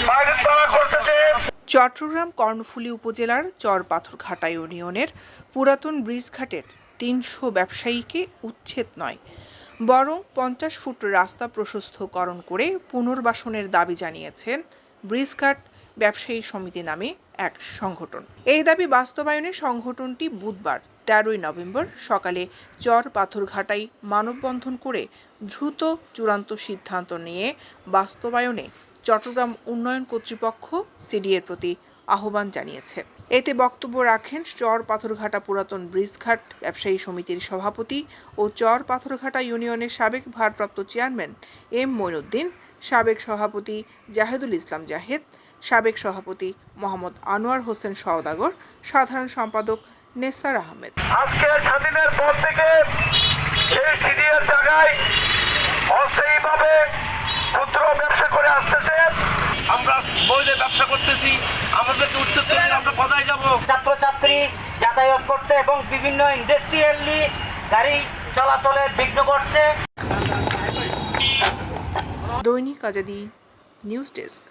বাইরে তাড়া করতেছে। চট্টগ্রাম কর্ণফুলী উপজেলার চরপাথরঘাটা ইউনিয়নের পুরাতন ব্রিজঘাটের ৩০০ ব্যবসায়ীকে উচ্ছেদ নয়, বরং ৫০ ফুট রাস্তা প্রশস্তকরণ করে পুনর্বাসনের দাবি জানিয়েছেন ব্রিজঘাট ব্যবসায়ী সমিতি নামে এক সংগঠন। এই দাবি বাস্তবায়নে সংগঠনটি বুধবার ১৩ নভেম্বর সকালে চরপাথরঘাটায় মানববন্ধন করে দ্রুত চূড়ান্ত সিদ্ধান্ত নিয়ে বাস্তবায়নে চট্টগ্রাম উন্নয়ন কর্তৃপক্ষ সিডিএর প্রতি আহ্বান জানিয়েছে। এতে বক্তব্য রাখেন চরপাথরঘাটা পুরাতন ব্রিজঘাট ব্যবসায়ী সমিতির সভাপতি ও চরপাথরঘাটা ইউনিয়নের সাবেক ভারপ্রাপ্ত চেয়ারম্যান এম মঈনুদ্দিন, সাবেক সভাপতি জাহেদুল ইসলাম জাহেদ, সাবেক সভাপতি মোহাম্মদ আনোয়ার হোসেন সওদাগর, সাধারণ সম্পাদক নেসার আহমেদ। আজকে স্বাধীনের পর থেকে এই সিডিএর জায়গায় অস্থায়ীভাবে ক্ষুদ্র ব্যবসা করে আসতেছে। আমরা বৈধ ব্যবসা করতেছি, আমাদেরকে উচ্ছেদ করে আমরা কোথায় যাব? ছাত্রছাত্রী যাতায়াত করতে এবং বিভিন্ন ইন্ডাস্ট্রিয়ালি গাড়ি চলাচলের বিঘ্ন ঘটছে। দৈনিক আজাদী নিউজ ডেস্ক।